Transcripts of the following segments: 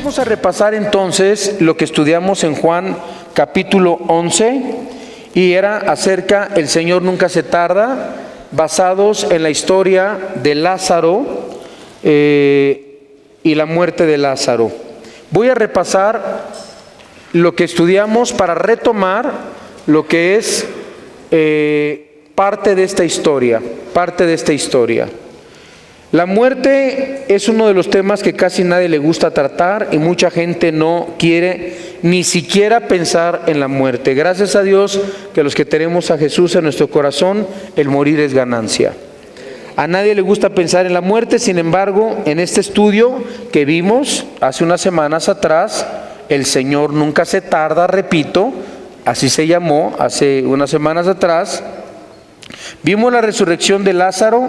Vamos a repasar entonces lo que estudiamos en Juan capítulo 11 y era acerca el Señor nunca se tarda, basados en la historia de Lázaro y la muerte de Lázaro. Voy a repasar lo que estudiamos para retomar lo que es parte de esta historia. La muerte es uno de los temas que casi nadie le gusta tratar y mucha gente no quiere ni siquiera pensar en la muerte. Gracias a Dios que los que tenemos a Jesús en nuestro corazón, el morir es ganancia. A nadie le gusta pensar en la muerte, sin embargo, en este estudio que vimos hace unas semanas atrás, el Señor nunca se tarda, repito, así se llamó hace unas semanas atrás, vimos la resurrección de Lázaro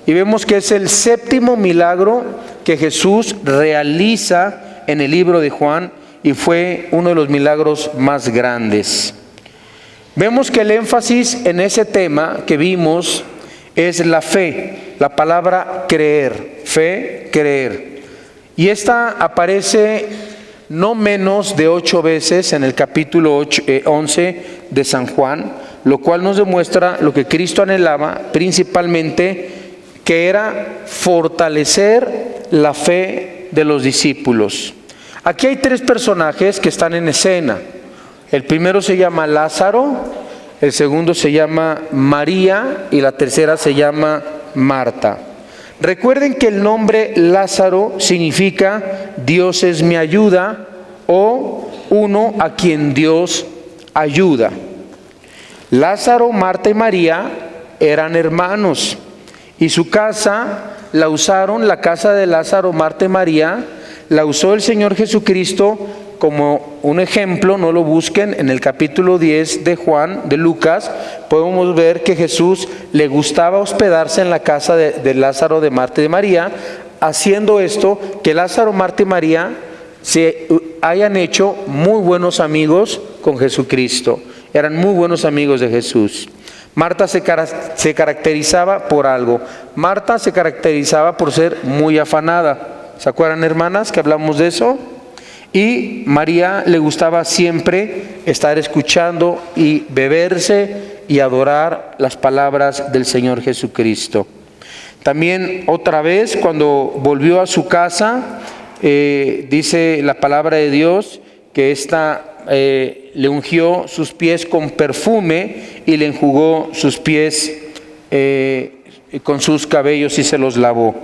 y vemos que es el séptimo milagro que Jesús realiza en el libro de Juan y fue uno de los milagros más grandes. Vemos que el énfasis en ese tema que vimos es la fe, la palabra creer, fe, creer. Y esta aparece no menos de 8 veces en el capítulo 11 de San Juan, lo cual nos demuestra lo que Cristo anhelaba principalmente, que era fortalecer la fe de los discípulos. Aquí hay 3 personajes que están en escena. El primero se llama Lázaro, el segundo se llama María y la tercera se llama Marta. Recuerden que el nombre Lázaro significa Dios es mi ayuda o uno a quien Dios ayuda. Lázaro, Marta y María eran hermanos. Y su casa la usaron, la casa de Lázaro, Marta y María, la usó el Señor Jesucristo como un ejemplo. No lo busquen, en el capítulo 10 de Juan, de Lucas, podemos ver que Jesús le gustaba hospedarse en la casa de Lázaro, de Marta y de María, haciendo esto que Lázaro, Marta y María se hayan hecho muy buenos amigos con Jesucristo. Eran muy buenos amigos de Jesús. Marta se caracterizaba por algo. Marta se caracterizaba por ser muy afanada. ¿Se acuerdan, hermanas, que hablamos de eso? Y María le gustaba siempre estar escuchando y beberse y adorar las palabras del Señor Jesucristo. También otra vez, cuando volvió a su casa, dice la palabra de Dios que le ungió sus pies con perfume y le enjugó sus pies con sus cabellos y se los lavó.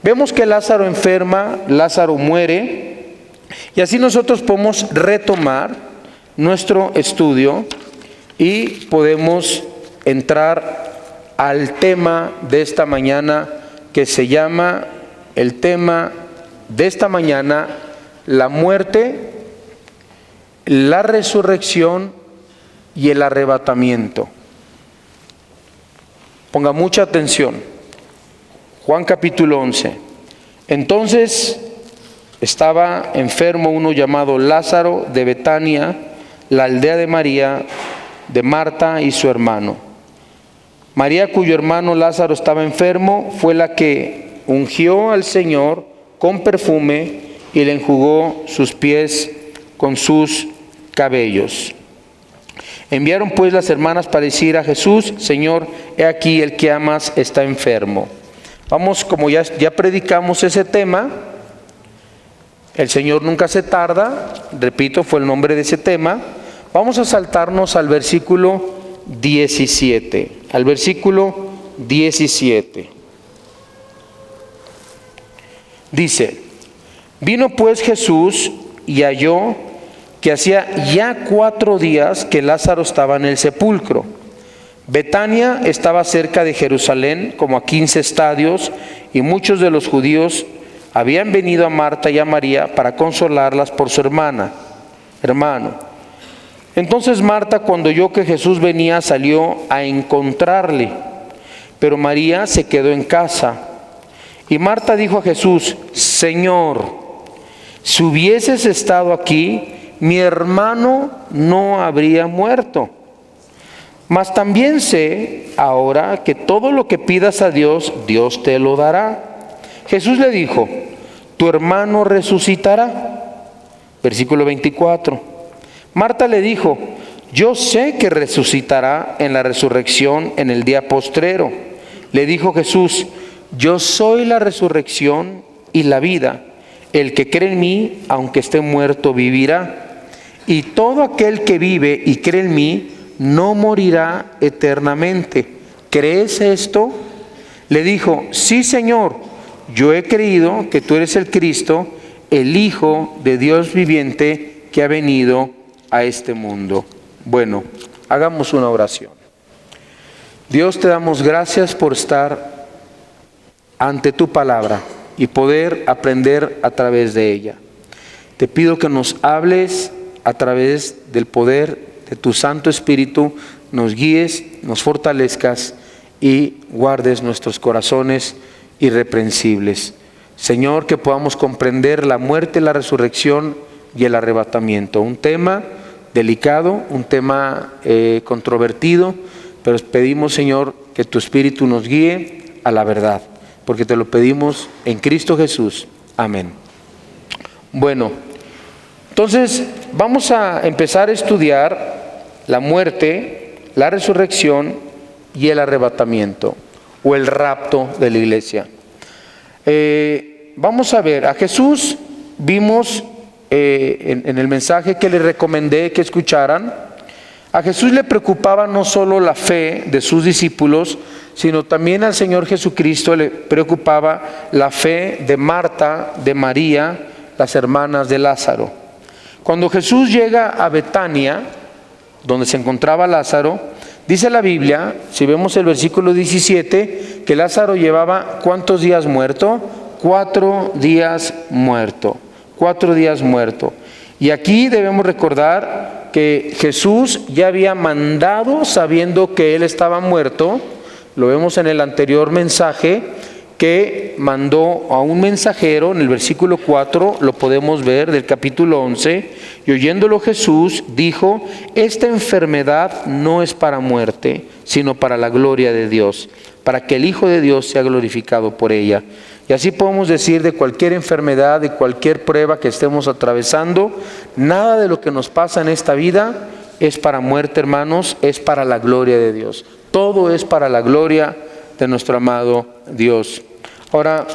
Vemos que Lázaro enferma, Lázaro muere, y así nosotros podemos retomar nuestro estudio y podemos entrar al tema de esta mañana, que se llama, el tema de esta mañana, la muerte, la resurrección y el arrebatamiento. Ponga mucha atención. Juan capítulo 11. Entonces estaba enfermo uno llamado Lázaro de Betania, la aldea de María, de Marta y su hermano. María, cuyo hermano Lázaro estaba enfermo, fue la que ungió al Señor con perfume y le enjugó sus pies con sus cabellos. Enviaron pues las hermanas para decir a Jesús: Señor, he aquí el que amas está enfermo. Vamos, como ya predicamos ese tema, el Señor nunca se tarda, repito, fue el nombre de ese tema. Vamos a saltarnos al versículo 17, al versículo 17. Dice: vino pues Jesús y halló que hacía ya 4 días que Lázaro estaba en el sepulcro. Betania estaba cerca de Jerusalén, como a 15 estadios, y muchos de los judíos habían venido a Marta y a María para consolarlas por su hermano. Entonces Marta, cuando oyó que Jesús venía, salió a encontrarle, pero María se quedó en casa. Y Marta dijo a Jesús: Señor, si hubieses estado aquí, mi hermano no habría muerto. Mas también sé ahora que todo lo que pidas a Dios, Dios te lo dará. Jesús le dijo: tu hermano resucitará. Versículo 24. Marta le dijo: yo sé que resucitará en la resurrección en el día postrero. Le dijo Jesús: yo soy la resurrección y la vida. El que cree en mí, aunque esté muerto, vivirá. Y todo aquel que vive y cree en mí, no morirá eternamente. ¿Crees esto? Le dijo: sí, Señor, yo he creído que tú eres el Cristo, el Hijo de Dios viviente, que ha venido a este mundo. Bueno, hagamos una oración. Dios, te damos gracias por estar ante tu palabra y poder aprender a través de ella. Te pido que nos hables a través del poder de tu Santo Espíritu, nos guíes, nos fortalezcas y guardes nuestros corazones irreprensibles. Señor, que podamos comprender la muerte, la resurrección y el arrebatamiento. Un tema delicado, un tema controvertido, pero pedimos, Señor, que tu Espíritu nos guíe a la verdad, porque te lo pedimos en Cristo Jesús. Amén. Bueno, entonces vamos a empezar a estudiar la muerte, la resurrección y el arrebatamiento, o el rapto de la iglesia. Vamos a ver, a Jesús vimos en el mensaje que le recomendé que escucharan. A Jesús le preocupaba no solo la fe de sus discípulos, sino también al Señor Jesucristo le preocupaba la fe de Marta, de María, las hermanas de Lázaro. Cuando Jesús llega a Betania, donde se encontraba Lázaro, dice la Biblia, si vemos el versículo 17, que Lázaro llevaba ¿cuántos días muerto? 4 días muerto. 4 días muerto. Y aquí debemos recordar que Jesús ya había mandado, sabiendo que él estaba muerto, lo vemos en el anterior mensaje, que mandó a un mensajero, en el versículo 4, lo podemos ver del capítulo 11, y oyéndolo Jesús dijo: esta enfermedad no es para muerte, sino para la gloria de Dios, para que el Hijo de Dios sea glorificado por ella. Y así podemos decir de cualquier enfermedad, de cualquier prueba que estemos atravesando, nada de lo que nos pasa en esta vida es para muerte, hermanos, es para la gloria de Dios. Todo es para la gloria de nuestro amado Dios. Ahora,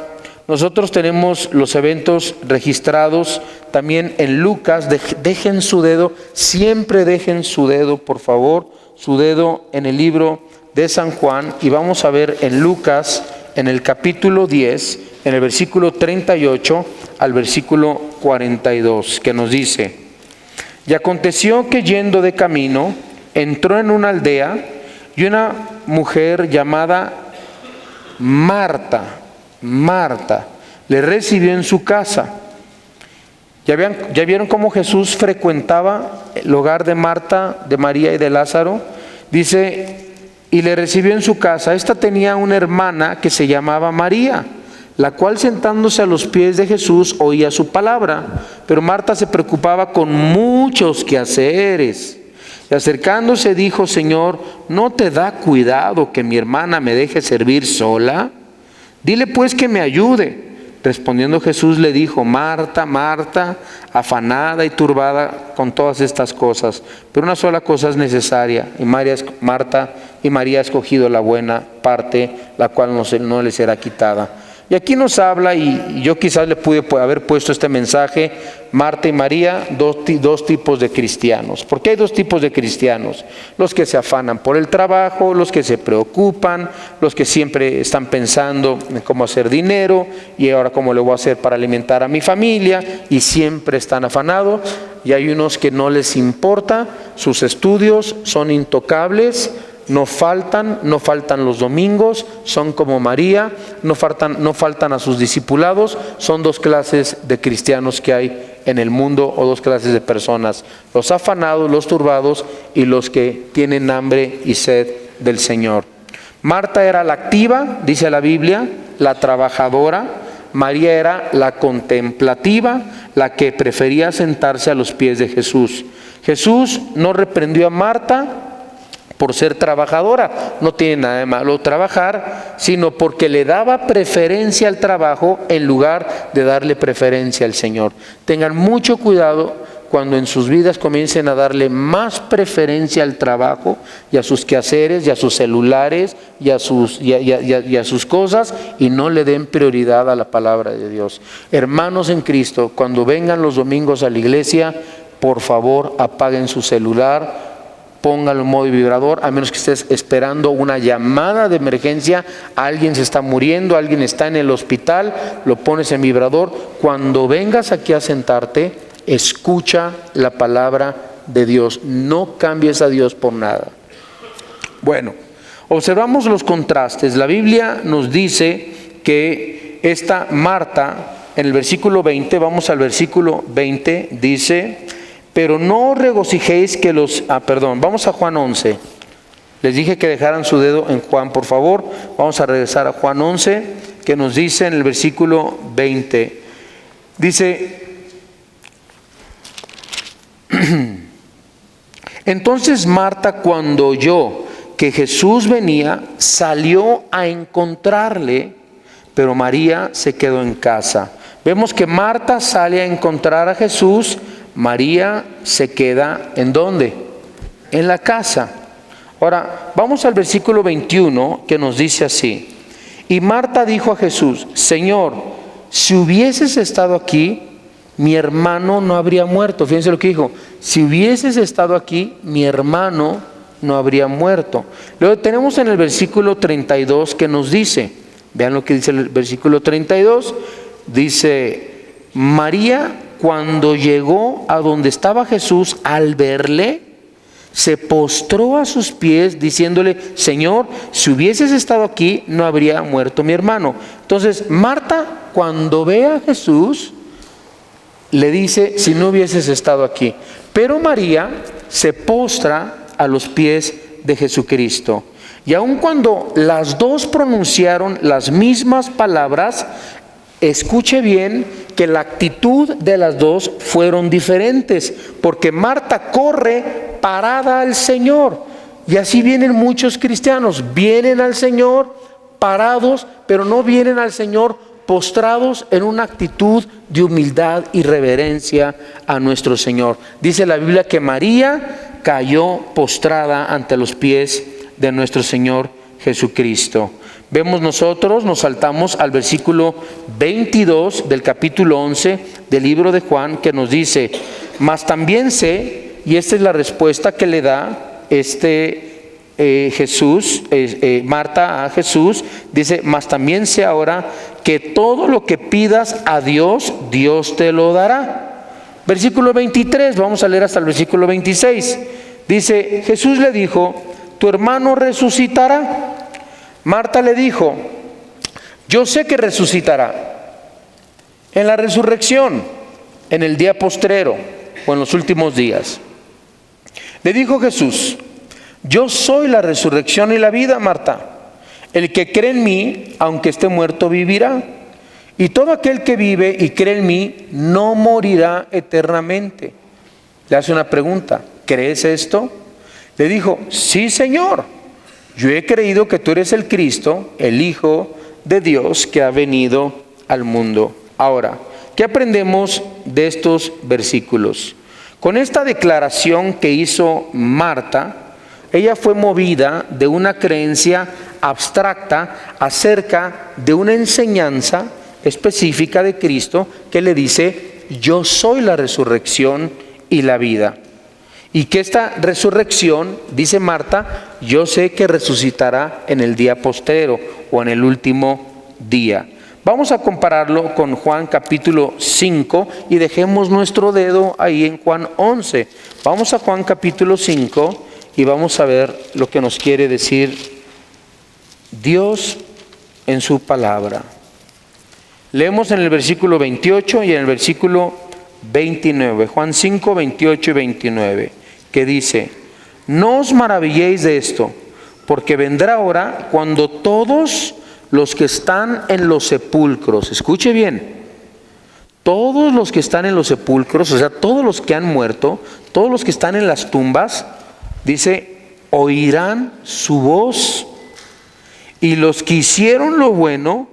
nosotros tenemos los eventos registrados también en Lucas. Dejen su dedo, siempre dejen su dedo, por favor, su dedo en el libro de San Juan, y vamos a ver en Lucas, en el capítulo 10, en el versículo 38 al versículo 42, que nos dice: y aconteció que yendo de camino, entró en una aldea, y una mujer llamada Marta le recibió en su casa. ¿Ya vieron cómo Jesús frecuentaba el hogar de Marta, de María y de Lázaro? Dice: y le recibió en su casa. Esta tenía una hermana que se llamaba María, la cual sentándose a los pies de Jesús oía su palabra. Pero Marta se preocupaba con muchos quehaceres. Y acercándose dijo: Señor, ¿no te da cuidado que mi hermana me deje servir sola? Dile pues que me ayude. Respondiendo Jesús le dijo: Marta, Marta, afanada y turbada con todas estas cosas, pero una sola cosa es necesaria, y María ha escogido la buena parte, la cual no le será quitada. Y aquí nos habla, y yo quizás le pude haber puesto este mensaje, Marta y María, dos tipos de cristianos. ¿Por qué hay 2 tipos de cristianos? Los que se afanan por el trabajo, los que se preocupan, los que siempre están pensando en cómo hacer dinero, y ahora cómo le voy a hacer para alimentar a mi familia, y siempre están afanados. Y hay unos que no les importa, sus estudios son intocables, no faltan los domingos, son como María, no faltan a sus discipulados. Son 2 clases de cristianos que hay en el mundo, o 2 clases de personas: los afanados, los turbados, y los que tienen hambre y sed del Señor. Marta era la activa, dice la Biblia, la trabajadora. María era la contemplativa, la que prefería sentarse a los pies de Jesús. Jesús no reprendió a Marta por ser trabajadora. No tiene nada de malo trabajar, sino porque le daba preferencia al trabajo en lugar de darle preferencia al Señor. Tengan mucho cuidado cuando en sus vidas comiencen a darle más preferencia al trabajo y a sus quehaceres y a sus celulares y a sus cosas, y no le den prioridad a la palabra de Dios. Hermanos en Cristo, cuando vengan los domingos a la iglesia, por favor apaguen su celular, póngalo en modo vibrador, a menos que estés esperando una llamada de emergencia, alguien se está muriendo, alguien está en el hospital, lo pones en vibrador. Cuando vengas aquí a sentarte, escucha la palabra de Dios, no cambies a Dios por nada. Bueno, observamos los contrastes. La Biblia nos dice que esta Marta, en el versículo 20, vamos al versículo 20, dice: pero no os regocijéis que los... vamos a Juan 11. Les dije que dejaran su dedo en Juan, por favor. Vamos a regresar a Juan 11, que nos dice en el versículo 20. Dice: entonces Marta, cuando oyó que Jesús venía, salió a encontrarle, pero María se quedó en casa. Vemos que Marta sale a encontrar a Jesús, María se queda ¿en dónde? En la casa. Ahora, vamos al versículo 21, que nos dice así: y Marta dijo a Jesús: Señor, si hubieses estado aquí, mi hermano no habría muerto. Fíjense lo que dijo: si hubieses estado aquí, mi hermano no habría muerto. Luego tenemos en el versículo 32 que nos dice, vean lo que dice el versículo 32, dice: María, cuando llegó a donde estaba Jesús, al verle, se postró a sus pies diciéndole: Señor, si hubieses estado aquí, no habría muerto mi hermano. Entonces Marta, cuando ve a Jesús, le dice: si no hubieses estado aquí. Pero María se postra a los pies de Jesucristo. Y aun cuando las dos pronunciaron las mismas palabras, escuche bien que la actitud de las dos fueron diferentes, porque Marta corre parada al Señor. Y así vienen muchos cristianos, vienen al Señor parados, pero no vienen al Señor postrados en una actitud de humildad y reverencia a nuestro Señor. Dice la Biblia que María cayó postrada ante los pies de nuestro Señor Jesucristo. Vemos nosotros, nos saltamos al versículo 22 del capítulo 11 del libro de Juan, que nos dice: mas también sé, y esta es la respuesta que le da Marta a Jesús, dice: mas también sé ahora que todo lo que pidas a Dios, Dios te lo dará. Versículo 23, vamos a leer hasta el versículo 26. Dice: Jesús le dijo: tu hermano resucitará. Marta le dijo: yo sé que resucitará en la resurrección, en el día postrero o en los últimos días. Le dijo Jesús: yo soy la resurrección y la vida, Marta. El que cree en mí, aunque esté muerto, vivirá. Y todo aquel que vive y cree en mí, no morirá eternamente. Le hace una pregunta: ¿crees esto? Le dijo: sí, Señor. Yo he creído que tú eres el Cristo, el Hijo de Dios que ha venido al mundo. Ahora, ¿qué aprendemos de estos versículos? Con esta declaración que hizo Marta, ella fue movida de una creencia abstracta acerca de una enseñanza específica de Cristo que le dice: yo soy la resurrección y la vida. Y que esta resurrección, dice Marta, yo sé que resucitará en el día postrero o en el último día. Vamos a compararlo con Juan capítulo 5 y dejemos nuestro dedo ahí en Juan 11. Vamos a Juan capítulo 5 y vamos a ver lo que nos quiere decir Dios en su palabra. Leemos en el versículo 28 y en el versículo 29. Juan 5, 28 y 29. Que dice: no os maravilléis de esto, porque vendrá hora cuando todos los que están en los sepulcros, escuche bien, todos los que están en los sepulcros, o sea, todos los que han muerto, todos los que están en las tumbas, dice, oirán su voz, y los que hicieron lo bueno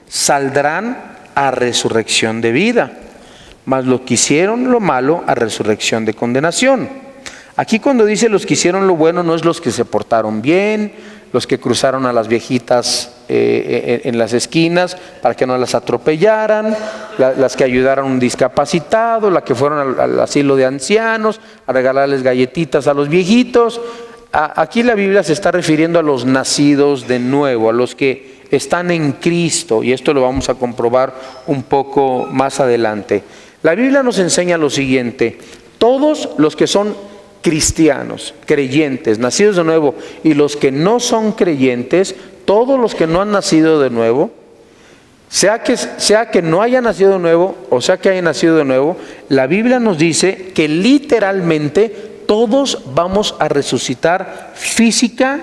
saldrán a resurrección de vida, mas los que hicieron lo malo a resurrección de condenación. Aquí cuando dice los que hicieron lo bueno, no es los que se portaron bien, los que cruzaron a las viejitas en las esquinas para que no las atropellaran, las que ayudaron a un discapacitado, las que fueron al asilo de ancianos a regalarles galletitas a los viejitos. Aquí la Biblia se está refiriendo a los nacidos de nuevo, a los que están en Cristo, y esto lo vamos a comprobar un poco más adelante. La Biblia nos enseña lo siguiente: todos los que son cristianos, creyentes, nacidos de nuevo, y los que no son creyentes, todos los que no han nacido de nuevo, sea que no haya nacido de nuevo o sea que haya nacido de nuevo, la Biblia nos dice que literalmente todos vamos a resucitar física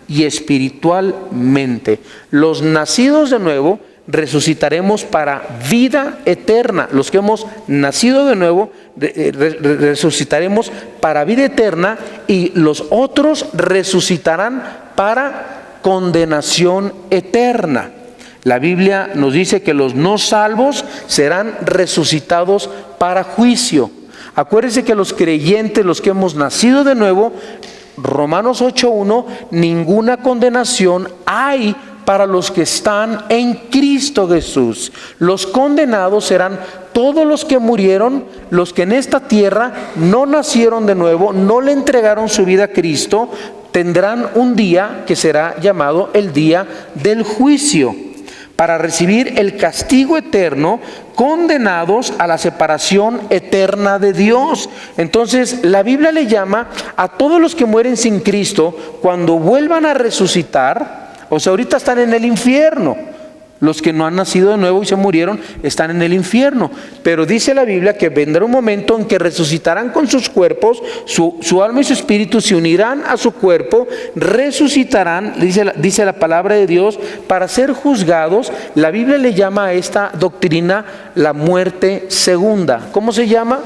y espiritualmente. Los nacidos de nuevo resucitaremos para vida eterna. Los que hemos nacido de nuevo resucitaremos para vida eterna, y los otros resucitarán para condenación eterna. La Biblia nos dice que los no salvos serán resucitados para juicio. Acuérdense que los creyentes, los que hemos nacido de nuevo, Romanos 8:1, ninguna condenación hay para los que están en Cristo Jesús. Los condenados serán todos los que murieron, los que en esta tierra no nacieron de nuevo, no le entregaron su vida a Cristo, tendrán un día que será llamado el día del juicio, para recibir el castigo eterno, condenados a la separación eterna de Dios. Entonces la Biblia le llama a todos los que mueren sin Cristo, cuando vuelvan a resucitar, o sea, ahorita están en el infierno. Los que no han nacido de nuevo y se murieron están en el infierno. Pero dice la Biblia que vendrá un momento en que resucitarán con sus cuerpos, su alma y su espíritu se unirán a su cuerpo, resucitarán, dice la palabra de Dios, para ser juzgados. La Biblia le llama a esta doctrina la muerte segunda. ¿Cómo se llama?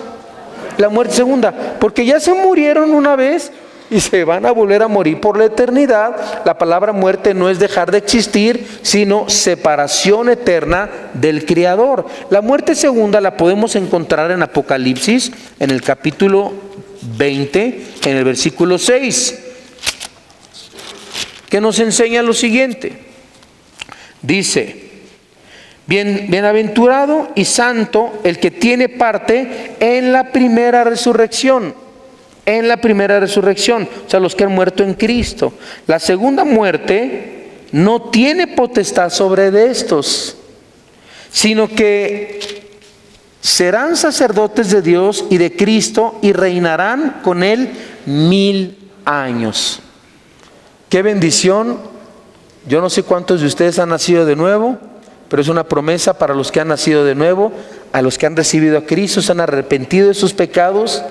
La muerte segunda. Porque ya se murieron una vez y se van a volver a morir por la eternidad. La palabra muerte no es dejar de existir, sino separación eterna del Creador. La muerte segunda la podemos encontrar en Apocalipsis, en el capítulo 20, en el versículo 6, que nos enseña lo siguiente. Dice: bienaventurado y santo el que tiene parte en la primera resurrección. En la primera resurrección, o sea, los que han muerto en Cristo. La segunda muerte no tiene potestad sobre de estos, sino que serán sacerdotes de Dios y de Cristo y reinarán con Él 1000 años. ¡Qué bendición! Yo no sé cuántos de ustedes han nacido de nuevo, pero es una promesa para los que han nacido de nuevo, a los que han recibido a Cristo, se han arrepentido de sus pecados,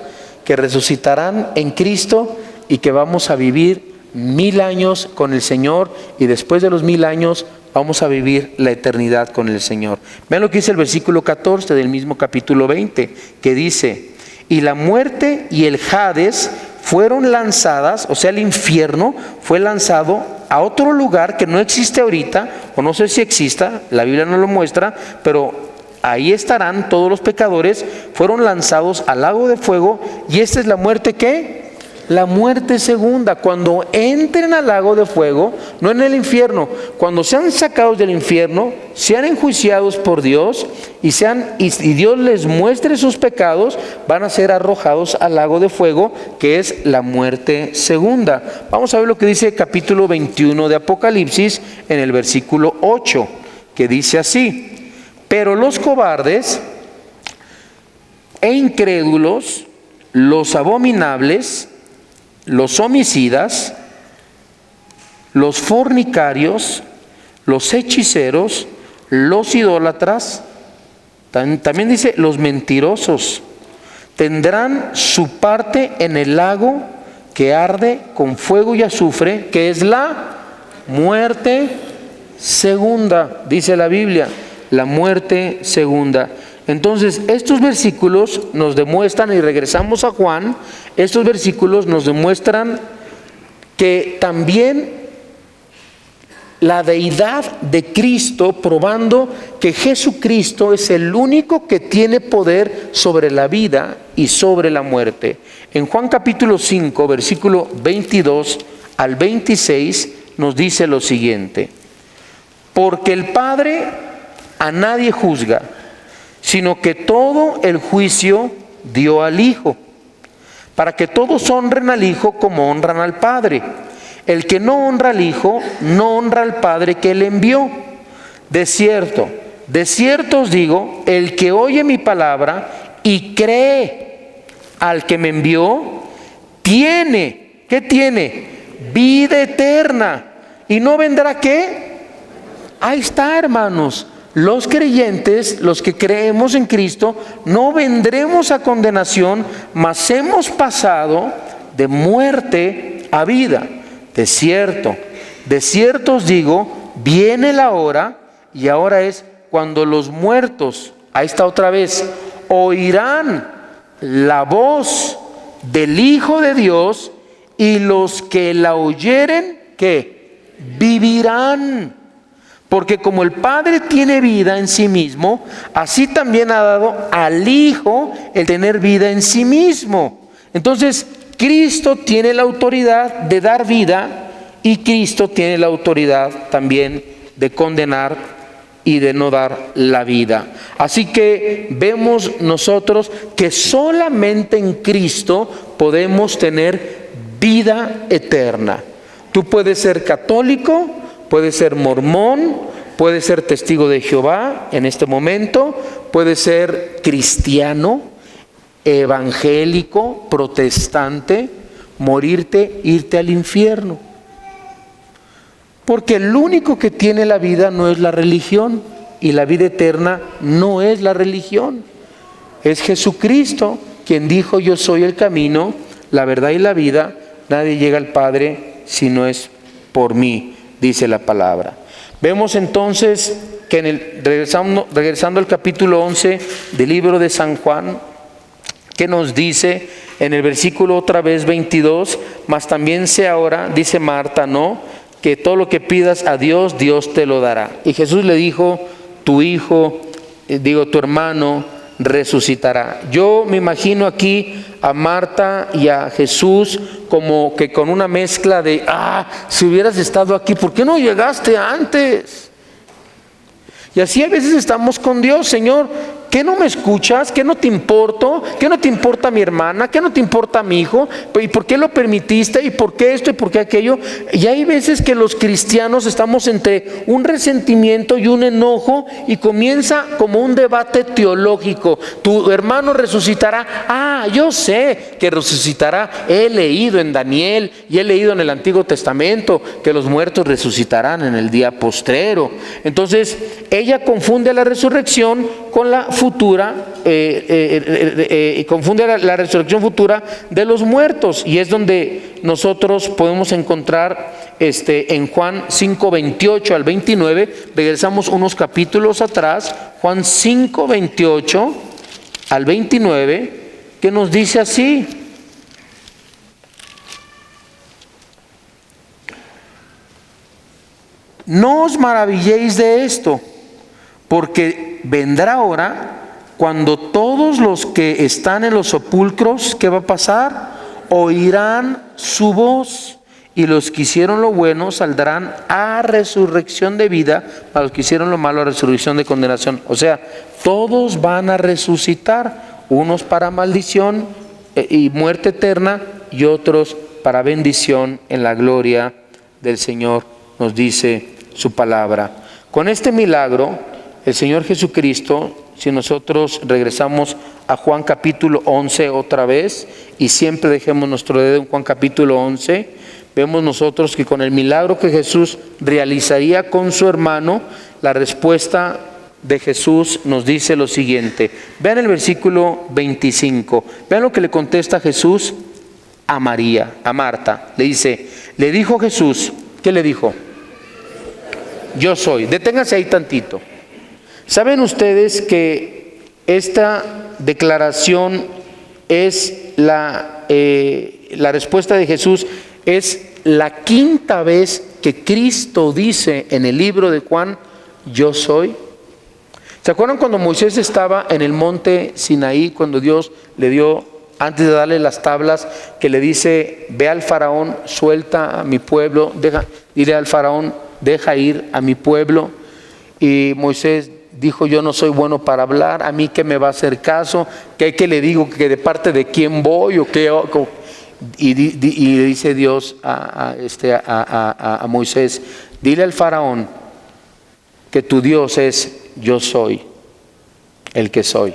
que resucitarán en Cristo y que vamos a vivir 1000 años con el Señor, y después de los 1000 años vamos a vivir la eternidad con el Señor. Vean lo que dice el versículo 14 del mismo capítulo 20, que dice: y la muerte y el Hades fueron lanzadas, o sea, el infierno fue lanzado a otro lugar que no existe ahorita, o no sé si exista, la Biblia no lo muestra, pero ahí estarán todos los pecadores, fueron lanzados al lago de fuego. Y esta es la muerte, ¿qué? La muerte segunda. Cuando entren al lago de fuego, no en el infierno, cuando sean sacados del infierno, sean enjuiciados por Dios y Dios les muestre sus pecados, van a ser arrojados al lago de fuego, que es la muerte segunda. Vamos a ver lo que dice el capítulo 21 de Apocalipsis en el versículo 8, que dice así: pero los cobardes e incrédulos, los abominables, los homicidas, los fornicarios, los hechiceros, los idólatras, también dice los mentirosos, tendrán su parte en el lago que arde con fuego y azufre, que es la muerte segunda, dice la Biblia. La muerte segunda. Entonces, estos versículos nos demuestran, y regresamos a Juan, estos versículos nos demuestran que también la deidad de Cristo, probando que Jesucristo es el único que tiene poder sobre la vida y sobre la muerte. En Juan capítulo 5, versículo 22 al 26 nos dice lo siguiente: porque el Padre a nadie juzga, sino que todo el juicio dio al Hijo, para que todos honren al Hijo como honran al Padre. El que no honra al Hijo, no honra al Padre que le envió. De cierto os digo, el que oye mi palabra y cree al que me envió, tiene, ¿qué tiene? Vida eterna. ¿Y no vendrá qué? Ahí está, hermanos. Los creyentes, los que creemos en Cristo, no vendremos a condenación, mas hemos pasado de muerte a vida. De cierto os digo, viene la hora, y ahora es cuando los muertos, ahí está otra vez, oirán la voz del Hijo de Dios, y los que la oyeren, ¿qué? Vivirán. Porque como el Padre tiene vida en sí mismo, así también ha dado al Hijo el tener vida en sí mismo. Entonces, Cristo tiene la autoridad de dar vida, y Cristo tiene la autoridad también de condenar y de no dar la vida. Así que vemos nosotros que solamente en Cristo podemos tener vida eterna. Tú puedes ser católico, puedes ser mormón, puedes ser testigo de Jehová en este momento, puedes ser cristiano, evangélico, protestante, morirte, irte al infierno. Porque el único que tiene la vida no es la religión, y la vida eterna no es la religión. Es Jesucristo quien dijo: yo soy el camino, la verdad y la vida, nadie llega al Padre si no es por mí, dice la palabra. Vemos entonces que regresando al capítulo 11 del libro de San Juan, que nos dice en el versículo otra vez 22, mas también sé ahora, dice Marta, ¿no?, que todo lo que pidas a Dios, Dios te lo dará. Y Jesús le dijo: tu hijo, tu hermano resucitará. Yo me imagino aquí a Marta y a Jesús como que con una mezcla de: si hubieras estado aquí, ¿por qué no llegaste antes? Y así a veces estamos con Dios: Señor, ¿qué no me escuchas? ¿Qué no te importo? ¿Qué no te importa mi hermana? ¿Qué no te importa mi hijo? ¿Y por qué lo permitiste? ¿Y por qué esto? ¿Y por qué aquello? Y hay veces que los cristianos estamos entre un resentimiento y un enojo, y comienza como un debate teológico. Tu hermano resucitará. Yo sé que resucitará. He leído en Daniel y he leído en el Antiguo Testamento que los muertos resucitarán en el día postrero. Entonces ella confunde la resurrección con la futura, confunde la resurrección futura de los muertos, y es donde nosotros podemos encontrar en Juan 5, 28 al 29, regresamos unos capítulos atrás, Juan 5, 28 al 29, que nos dice así: no os maravilléis de esto, porque vendrá hora cuando todos los que están en los sepulcros, ¿qué va a pasar? Oirán su voz, y los que hicieron lo bueno saldrán a resurrección de vida, a los que hicieron lo malo a resurrección de condenación. O sea, todos van a resucitar, unos para maldición y muerte eterna, y otros para bendición en la gloria del Señor, nos dice su palabra. Con este milagro, el Señor Jesucristo, si nosotros regresamos a Juan capítulo 11 otra vez, y siempre dejemos nuestro dedo en Juan capítulo 11, vemos nosotros que con el milagro que Jesús realizaría con su hermano, la respuesta de Jesús nos dice lo siguiente. Vean el versículo 25, vean lo que le contesta Jesús a María, a Marta. Le dijo Jesús, ¿qué le dijo? Yo soy. Deténganse ahí tantito. ¿Saben ustedes que esta declaración es la respuesta de Jesús? Es la quinta vez que Cristo dice en el libro de Juan, yo soy. ¿Se acuerdan cuando Moisés estaba en el monte Sinaí, cuando Dios le dio, antes de darle las tablas, que le dice, ve al faraón, suelta a mi pueblo, dile al faraón, deja ir a mi pueblo? Y Moisés dijo, yo no soy bueno para hablar, a mí qué me va a hacer caso, qué le digo, que de parte de quién voy o qué. Y le dice Dios a Moisés, dile al faraón que tu Dios es yo soy, el que soy.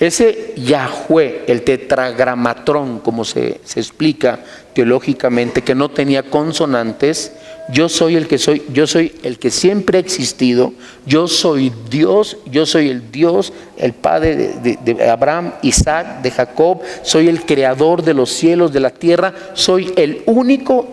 Ese Yahweh, el tetragramatrón, como se explica teológicamente, que no tenía consonantes, yo soy el que soy, yo soy el que siempre ha existido, yo soy Dios, yo soy el Dios, el Padre de Abraham, Isaac, de Jacob, soy el creador de los cielos, de la tierra, soy el único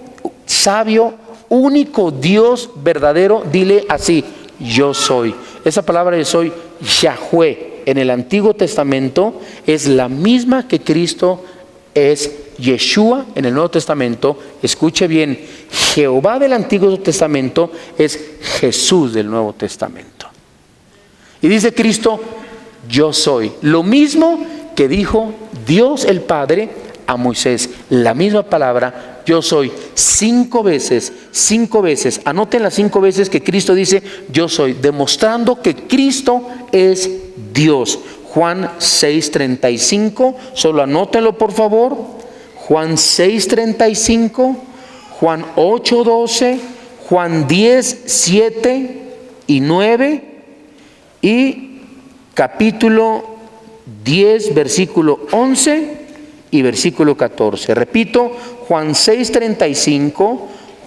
sabio, único Dios verdadero. Dile así, yo soy. Esa palabra yo soy, Yahweh, en el Antiguo Testamento es la misma que Cristo es Yeshua en el Nuevo Testamento. Escuche bien, Jehová del Antiguo Testamento es Jesús del Nuevo Testamento. Y dice Cristo, yo soy. Lo mismo que dijo Dios el Padre a Moisés, la misma palabra, yo soy, 5 veces, 5 veces. Anoten las 5 veces que Cristo dice, yo soy, demostrando que Cristo es Dios. Juan 6:35, solo anótenlo por favor. Juan 6:35, Juan 8:12, Juan 10:7 y 9 y capítulo 10, versículo 11 y versículo 14. Repito, Juan 6:35,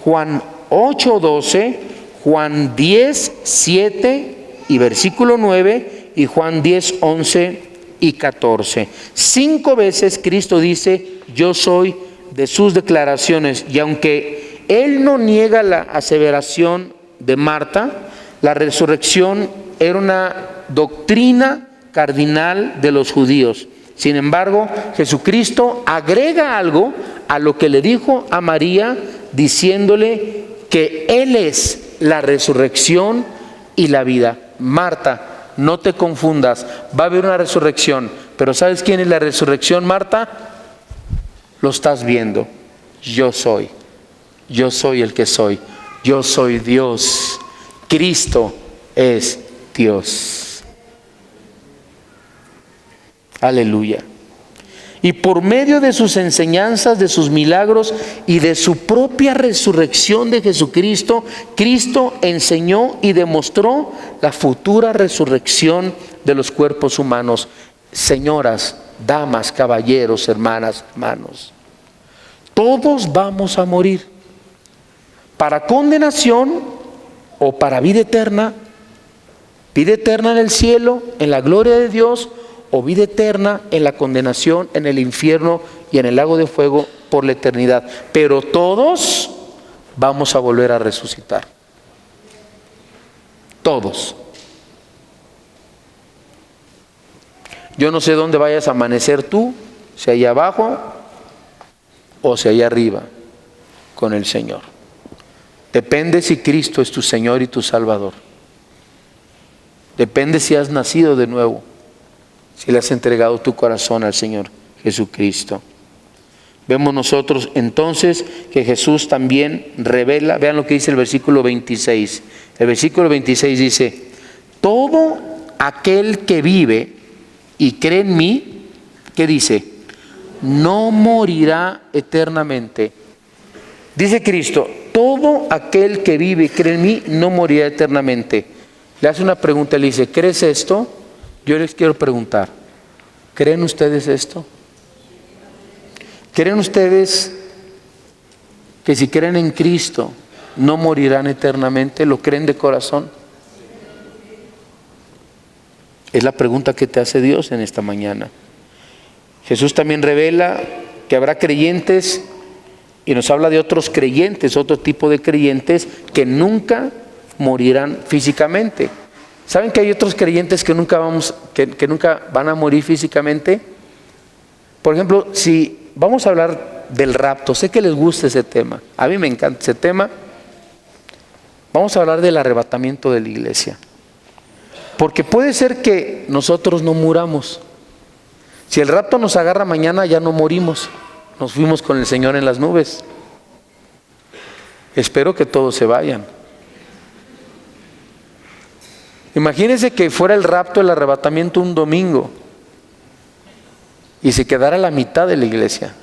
Juan 8:12, Juan 10:7 y versículo 9 y Juan 10:11 y 14. 5 veces Cristo dice, yo soy, de sus declaraciones. Y aunque Él no niega la aseveración de Marta, la resurrección era una doctrina cardinal de los judíos. Sin embargo, Jesucristo agrega algo a lo que le dijo a María, diciéndole que Él es la resurrección y la vida. Marta, no te confundas, va a haber una resurrección, pero ¿sabes quién es la resurrección, Marta? Lo estás viendo. Yo soy el que soy, yo soy Dios, Cristo es Dios. Aleluya. Y por medio de sus enseñanzas, de sus milagros y de su propia resurrección de Jesucristo, Cristo enseñó y demostró la futura resurrección de los cuerpos humanos. Señoras, damas, caballeros, hermanas, hermanos, todos vamos a morir, para condenación o para vida eterna en el cielo, en la gloria de Dios, o vida eterna en la condenación, en el infierno y en el lago de fuego por la eternidad. Pero todos vamos a volver a resucitar. Todos. Yo no sé dónde vayas a amanecer tú, si allá abajo o si allá arriba con el Señor. Depende si Cristo es tu Señor y tu Salvador. Depende si has nacido de nuevo, si le has entregado tu corazón al Señor Jesucristo. Vemos nosotros entonces que Jesús también revela, vean lo que dice el versículo 26. El versículo 26 dice, todo aquel que vive y cree en mí, ¿qué dice? No morirá eternamente. Dice Cristo, todo aquel que vive y cree en mí no morirá eternamente. Le hace una pregunta, le dice, ¿crees esto? Yo les quiero preguntar, ¿creen ustedes esto? ¿Creen ustedes que si creen en Cristo no morirán eternamente? ¿Lo creen de corazón? Es la pregunta que te hace Dios en esta mañana. Jesús también revela que habrá creyentes y nos habla de otros creyentes, otro tipo de creyentes que nunca morirán físicamente. ¿Saben que hay otros creyentes que nunca van a morir físicamente? Por ejemplo, si vamos a hablar del rapto. Sé que les gusta ese tema. A mí me encanta ese tema. Vamos a hablar del arrebatamiento de la iglesia. Porque puede ser que nosotros no muramos. Si el rapto nos agarra mañana, ya no morimos. Nos fuimos con el Señor en las nubes. Espero que todos se vayan. Imagínense que fuera el rapto, el arrebatamiento un domingo y se quedara la mitad de la iglesia.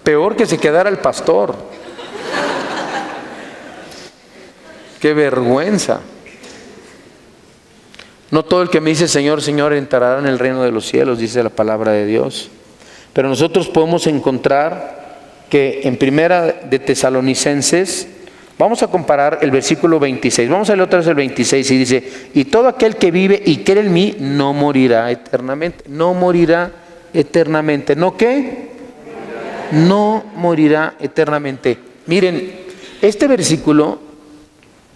Peor que se quedara el pastor. ¡Qué vergüenza! No todo el que me dice Señor, Señor entrará en el reino de los cielos, dice la palabra de Dios. Pero nosotros podemos encontrar que en Primera de Tesalonicenses, vamos a comparar el versículo 26. Vamos a leer otra vez el 26 y dice: y todo aquel que vive y cree en mí no morirá eternamente. No morirá eternamente. ¿No qué? No morirá eternamente. Miren, este versículo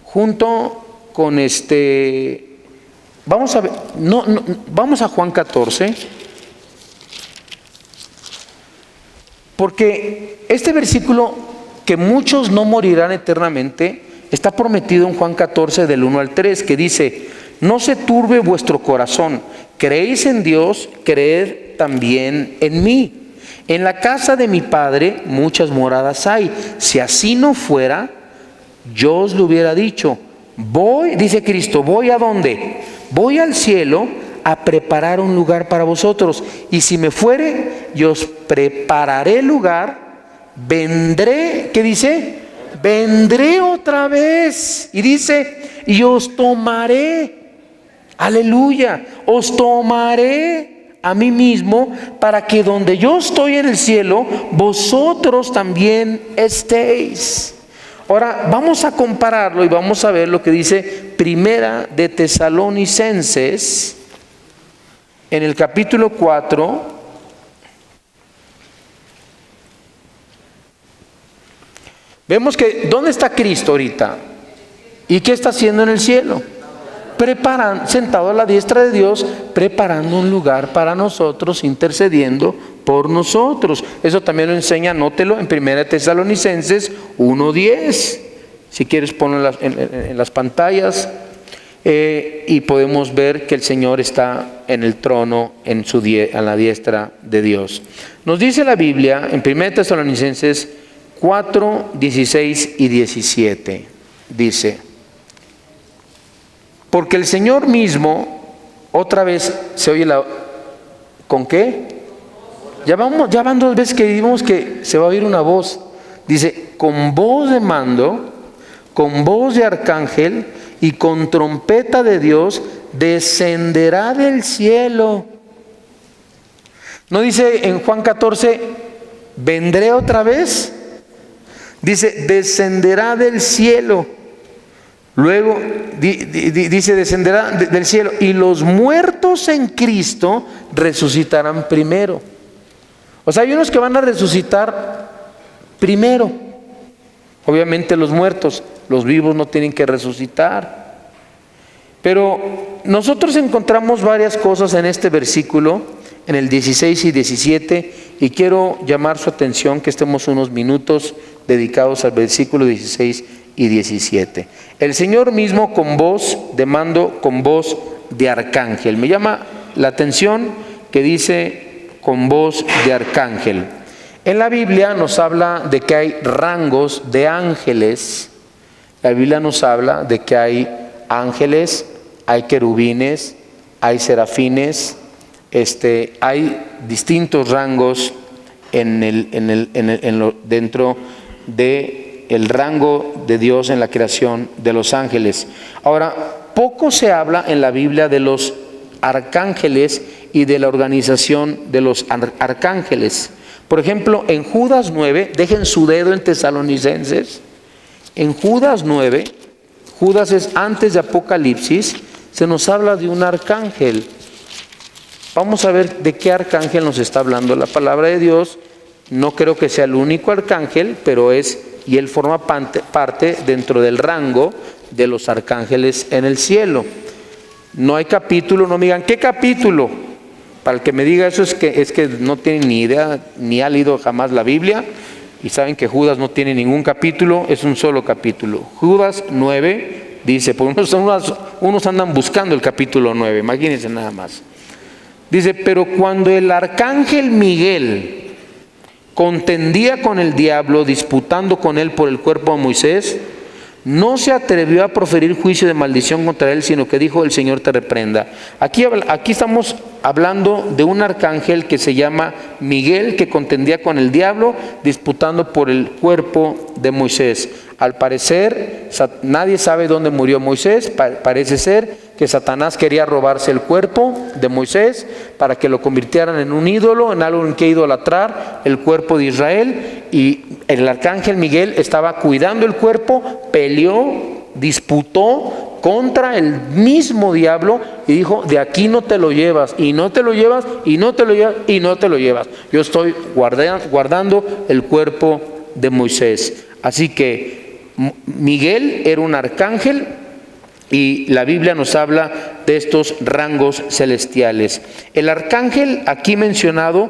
junto con vamos a ver, vamos a Juan 14. Porque este versículo, que muchos no morirán eternamente, está prometido en Juan 14 del 1 al 3, que dice: no se turbe vuestro corazón, creéis en Dios, creed también en mí. En la casa de mi Padre muchas moradas hay. Si así no fuera, yo os lo hubiera dicho. Voy, dice Cristo, ¿voy a dónde? Voy al cielo a preparar un lugar para vosotros. Y si me fuere, yo os prepararé lugar. Vendré, ¿qué dice? Vendré otra vez. Y dice, y os tomaré. Aleluya. Os tomaré a mí mismo, para que donde yo estoy en el cielo, vosotros también estéis. Ahora vamos a compararlo y vamos a ver lo que dice Primera de Tesalonicenses en el capítulo 4. Vemos que ¿dónde está Cristo ahorita? ¿Y qué está haciendo en el cielo? Sentado a la diestra de Dios, preparando un lugar para nosotros, intercediendo por nosotros. Eso también lo enseña, anótelo, en 1 Tesalonicenses 1:10. Si quieres ponlo en las pantallas. Y podemos ver que el Señor está en el trono, a la diestra de Dios. Nos dice la Biblia en 1 Tesalonicenses 4, 16 y 17. Dice: porque el Señor mismo, otra vez se oye ¿con qué? Ya van 2 veces que vimos que se va a oír una voz. Dice: con voz de mando, con voz de arcángel y con trompeta de Dios, descenderá del cielo. ¿No dice en Juan 14, vendré otra vez? Dice, descenderá del cielo. Luego dice, descenderá del cielo, y los muertos en Cristo resucitarán primero. O sea, hay unos que van a resucitar primero. Obviamente los muertos, los vivos no tienen que resucitar. Pero nosotros encontramos varias cosas en este versículo, en el 16 y 17, y quiero llamar su atención que estemos unos minutos dedicados al versículo 16 y 17. El Señor mismo con voz de mando, con voz de arcángel. Me llama la atención que dice con voz de arcángel. En la Biblia nos habla de que hay rangos de ángeles. La Biblia nos habla de que hay ángeles, hay querubines, hay serafines, hay distintos rangos dentro del rango de Dios en la creación de los ángeles. Ahora, poco se habla en la Biblia de los arcángeles y de la organización de los arcángeles. Por ejemplo, en Judas 9, dejen su dedo en Tesalonicenses, en Judas 9, Judas es antes de Apocalipsis, se nos habla de un arcángel. Vamos a ver de qué arcángel nos está hablando la palabra de Dios. No creo que sea el único arcángel, pero y él forma parte dentro del rango de los arcángeles en el cielo. No hay capítulo, no me digan, ¿qué capítulo? Para el que me diga eso es que no tiene ni idea, ni ha leído jamás la Biblia, y saben que Judas no tiene ningún capítulo, es un solo capítulo. Judas 9 dice, porque unos andan buscando el capítulo 9, imagínense nada más. Dice, pero cuando el arcángel Miguel contendía con el diablo, disputando con él por el cuerpo de Moisés, no se atrevió a proferir juicio de maldición contra él, sino que dijo, el Señor te reprenda. Aquí estamos hablando de un arcángel que se llama Miguel, que contendía con el diablo, disputando por el cuerpo de Moisés. Al parecer, nadie sabe dónde murió Moisés. Parece ser que Satanás quería robarse el cuerpo de Moisés para que lo convirtieran en un ídolo, en algo en que idolatrar el cuerpo de Israel. Y el arcángel Miguel estaba cuidando el cuerpo, peleó, disputó contra el mismo diablo y dijo, de aquí no te lo llevas, y no te lo llevas, y no te lo llevas, y no te lo llevas. Yo estoy guardando el cuerpo de Moisés. Así que Miguel era un arcángel y la Biblia nos habla de estos rangos celestiales. El arcángel aquí mencionado,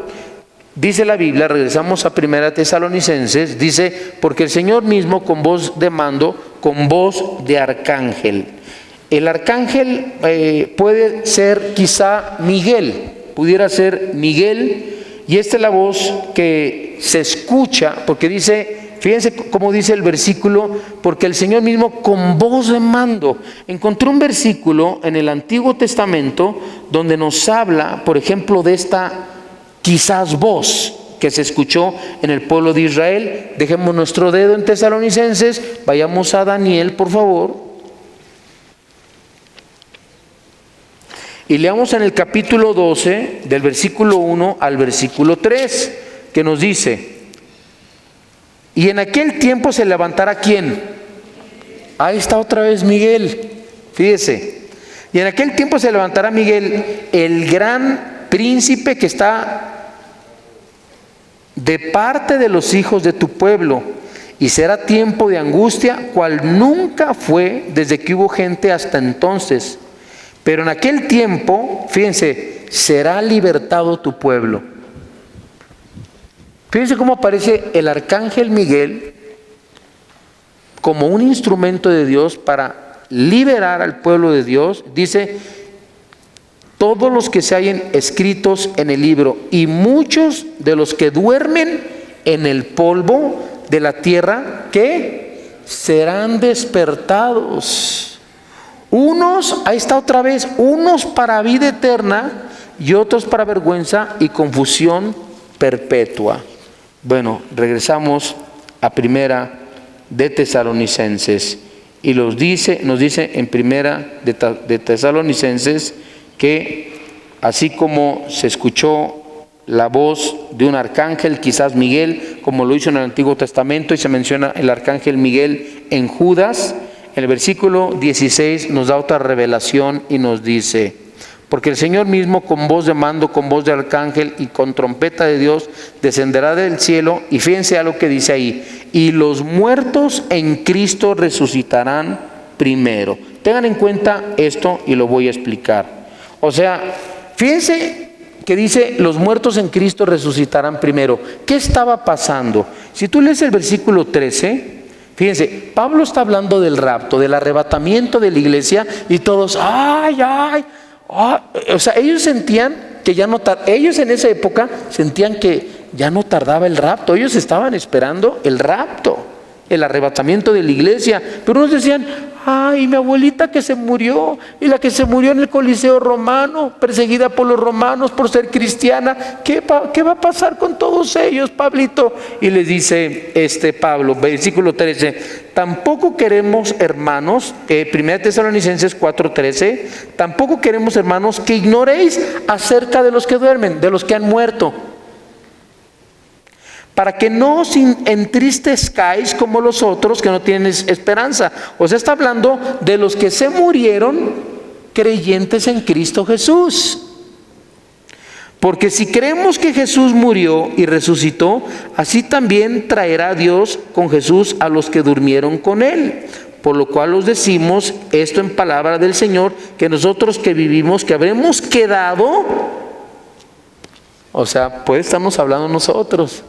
dice la Biblia, regresamos a 1 Tesalonicenses, dice, porque el Señor mismo con voz de mando, con voz de arcángel. El arcángel puede ser quizá Miguel, pudiera ser Miguel, y esta es la voz que se escucha, porque dice, fíjense cómo dice el versículo, porque el Señor mismo con voz de mando. Encontré un versículo en el Antiguo Testamento donde nos habla, por ejemplo, de esta quizás voz que se escuchó en el pueblo de Israel. Dejemos nuestro dedo en Tesalonicenses, vayamos a Daniel, por favor. Y leamos en el capítulo 12, del versículo 1 al versículo 3, que nos dice, y en aquel tiempo se levantará ¿quién? Ahí está otra vez Miguel, fíjese. Y en aquel tiempo se levantará Miguel, el gran príncipe que está de parte de los hijos de tu pueblo, y será tiempo de angustia, cual nunca fue desde que hubo gente hasta entonces. Pero en aquel tiempo, fíjense, será libertado tu pueblo. Fíjense cómo aparece el arcángel Miguel como un instrumento de Dios para liberar al pueblo de Dios. Dice, todos los que se hallen escritos en el libro, y muchos de los que duermen en el polvo de la tierra, ¿qué? Serán despertados. Unos, ahí está otra vez, unos para vida eterna y otros para vergüenza y confusión perpetua. Bueno, regresamos a 1 Tesalonicenses y nos dice en 1 Tesalonicenses que así como se escuchó la voz de un arcángel, quizás Miguel, como lo hizo en el Antiguo Testamento, y se menciona el arcángel Miguel en Judas, el versículo 16 nos da otra revelación y nos dice, porque el Señor mismo con voz de mando, con voz de arcángel y con trompeta de Dios descenderá del cielo. Y fíjense a lo que dice ahí, y los muertos en Cristo resucitarán primero. Tengan en cuenta esto y lo voy a explicar. O sea, fíjense que dice, los muertos en Cristo resucitarán primero. ¿Qué estaba pasando? Si tú lees el versículo 13, fíjense, Pablo está hablando del rapto, del arrebatamiento de la iglesia, y todos, o sea, ellos sentían que ya no ellos en esa época sentían que ya no tardaba el rapto, ellos estaban esperando el rapto, el arrebatamiento de la iglesia, pero unos decían, ay, mi abuelita que se murió, y la que se murió en el Coliseo romano, perseguida por los romanos por ser cristiana, ¿qué va a pasar con todos ellos, Pablito? Y les dice Pablo, versículo 13, tampoco queremos, hermanos, 1 Tesalonicenses 4:13, tampoco queremos, hermanos, que ignoréis acerca de los que duermen, de los que han muerto, para que no os entristezcáis como los otros que no tienen esperanza. O sea, está hablando de los que se murieron creyentes en Cristo Jesús. Porque si creemos que Jesús murió y resucitó, así también traerá Dios con Jesús a los que durmieron con él. Por lo cual os decimos esto en palabra del Señor, que nosotros que vivimos, que habremos quedado O sea, puede estarnos hablando nosotros.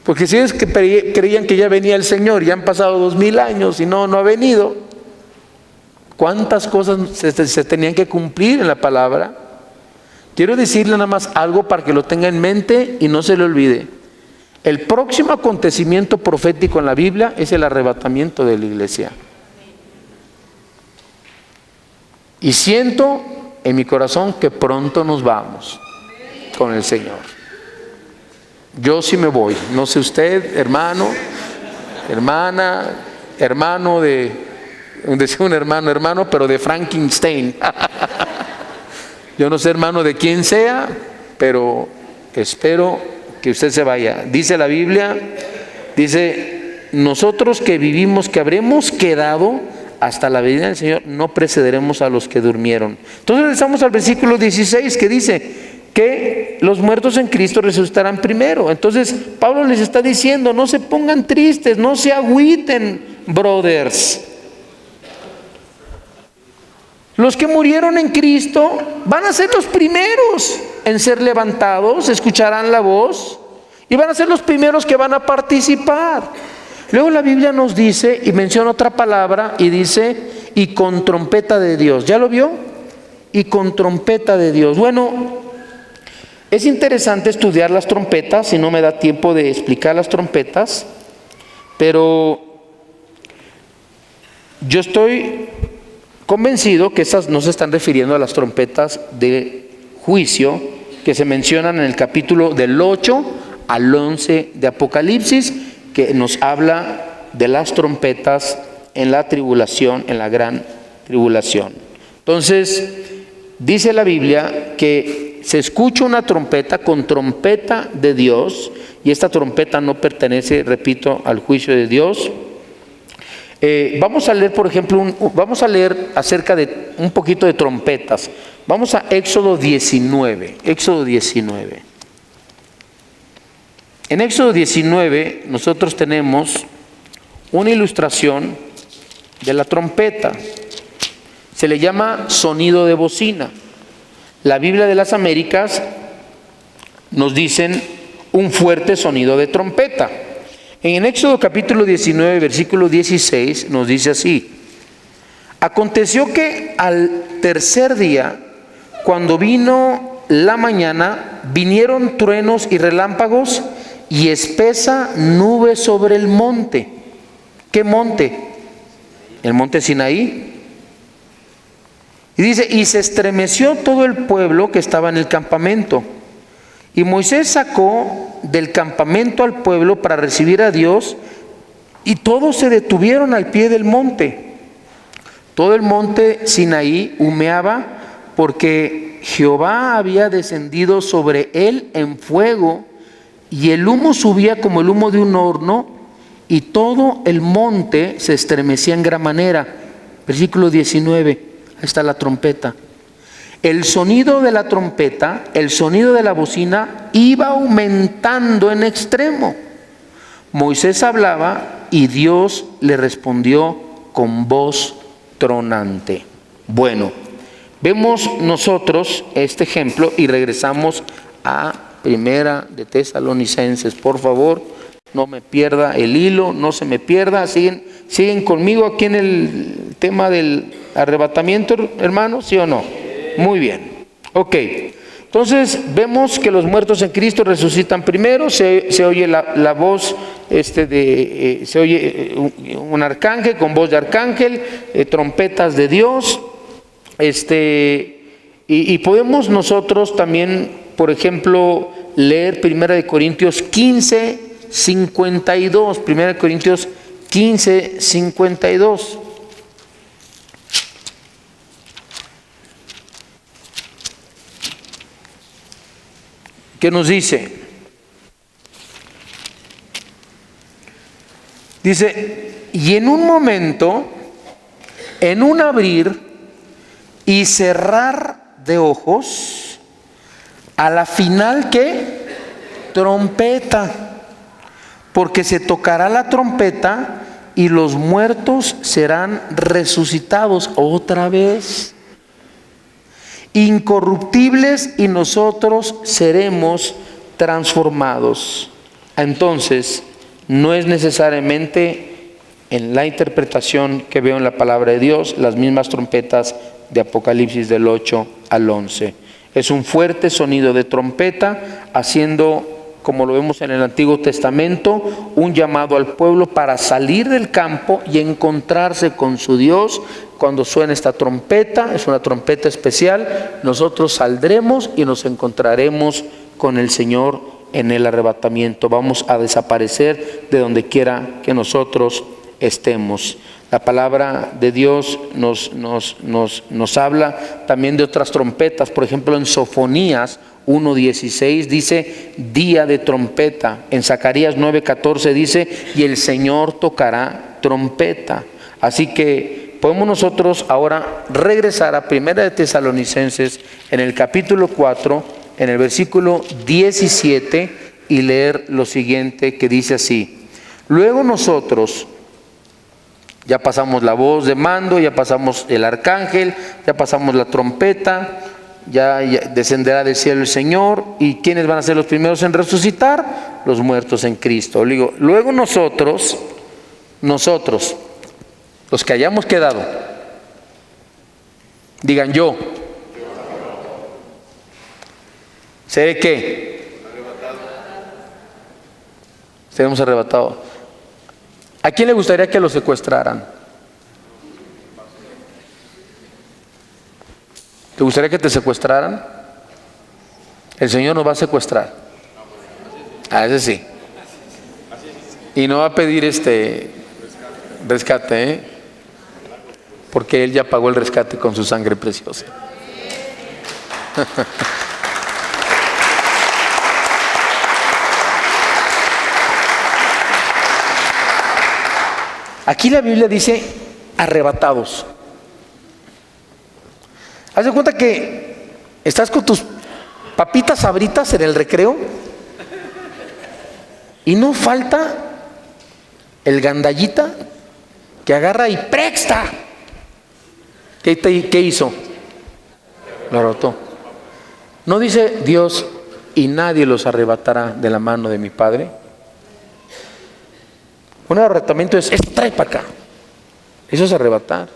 Porque si es que creían que ya venía el Señor, ya han pasado 2000 años y no ha venido. ¿Cuántas cosas se tenían que cumplir en la palabra? Quiero decirle nada más algo para que lo tenga en mente y no se le olvide. El próximo acontecimiento profético en la Biblia es el arrebatamiento de la iglesia. Y siento en mi corazón que pronto nos vamos con el Señor. Yo sí me voy, no sé usted, hermano, hermana, hermano decía un hermano, pero de Frankenstein. Yo no sé, hermano, de quién sea, pero espero que usted se vaya. Dice la Biblia, dice, nosotros que vivimos, que habremos quedado hasta la venida del Señor, no precederemos a los que durmieron. Entonces regresamos al versículo 16 que dice que los muertos en Cristo resucitarán primero. Entonces Pablo les está diciendo, no se pongan tristes, no se agüiten, brothers. Los que murieron en Cristo van a ser los primeros en ser levantados, escucharán la voz y van a ser los primeros que van a participar. Luego la Biblia nos dice, y menciona otra palabra, y dice, y con trompeta de Dios. ¿Ya lo vio? Y con trompeta de Dios. Bueno, es interesante estudiar las trompetas, si no me da tiempo de explicar las trompetas, pero yo estoy convencido que esas no se están refiriendo a las trompetas de juicio que se mencionan en el capítulo del 8 al 11 de Apocalipsis, que nos habla de las trompetas en la tribulación, en la gran tribulación. Entonces, dice la Biblia que se escucha una trompeta con trompeta de Dios, y esta trompeta no pertenece, repito, al juicio de Dios. Vamos a leer, por ejemplo, vamos a leer acerca de un poquito de trompetas. Vamos a Éxodo 19, Éxodo 19. En Éxodo 19 nosotros tenemos una ilustración de la trompeta. Se le llama sonido de bocina. La Biblia de las Américas nos dicen un fuerte sonido de trompeta. En Éxodo capítulo 19, versículo 16 nos dice así: aconteció que al tercer día, cuando vino la mañana, vinieron truenos y relámpagos y espesa nube sobre el monte. ¿Qué monte? El monte Sinaí. Y dice, y se estremeció todo el pueblo que estaba en el campamento. Y Moisés sacó del campamento al pueblo para recibir a Dios, y todos se detuvieron al pie del monte. Todo el monte Sinaí humeaba, porque Jehová había descendido sobre él en fuego, y el humo subía como el humo de un horno, y todo el monte se estremecía en gran manera. Versículo 19, ahí está la trompeta. El sonido de la trompeta, el sonido de la bocina iba aumentando en extremo. Moisés hablaba y Dios le respondió con voz tronante. Bueno, vemos nosotros este ejemplo y regresamos a Primera de Tesalonicenses. Por favor, no me pierda el hilo, no se me pierda. ¿Siguen conmigo aquí en el tema del arrebatamiento, hermanos? ¿Sí o no? Muy bien. Ok. Entonces vemos que los muertos en Cristo resucitan primero. Se oye la voz, se oye un arcángel con voz de arcángel, trompetas de Dios. Y podemos nosotros también, por ejemplo, leer 1 Corintios 15, 52. 1 Corintios 15, 52. ¿Qué nos dice? Dice, y en un momento, en un abrir y cerrar de ojos, a la final, ¿qué? Trompeta, porque se tocará la trompeta y los muertos serán resucitados otra vez. incorruptibles, y nosotros seremos transformados. Entonces, no es necesariamente en la interpretación que veo en la palabra de Dios las mismas trompetas de Apocalipsis del 8 al 11. Es un fuerte sonido de trompeta haciendo, como lo vemos en el Antiguo Testamento, un llamado al pueblo para salir del campo y encontrarse con su Dios. Cuando suena esta trompeta, es una trompeta especial, nosotros saldremos y nos encontraremos con el Señor en el arrebatamiento. Vamos a desaparecer de donde quiera que nosotros estemos. La palabra de Dios nos habla también de otras trompetas. Por ejemplo, en Sofonías 1:16 dice día de trompeta. En Zacarías 9:14 dice y el Señor tocará trompeta. Así que podemos nosotros ahora regresar a Primera de Tesalonicenses en el capítulo 4, en el versículo 17, y leer lo siguiente, que dice así: luego nosotros, ya pasamos la voz de mando, ya pasamos el arcángel, ya pasamos la trompeta, ya descenderá del cielo el Señor. ¿Y quiénes van a ser los primeros en resucitar? Los muertos en Cristo. Luego nosotros, los que hayamos quedado, digan yo, ¿seré qué? Seremos arrebatados. ¿A quién le gustaría que lo secuestraran? ¿Te gustaría que te secuestraran? El Señor nos va a secuestrar. A ese sí. Y no va a pedir rescate, porque Él ya pagó el rescate con su sangre preciosa. Aquí la Biblia dice arrebatados. Haz de cuenta que estás con tus papitas sabritas en el recreo y no falta el gandallita que agarra y ¡presta! ¿Qué hizo? Lo arrebató. No dice Dios, y nadie los arrebatará de la mano de mi Padre. Un arrebatamiento es, esto trae para acá. Eso es arrebatar.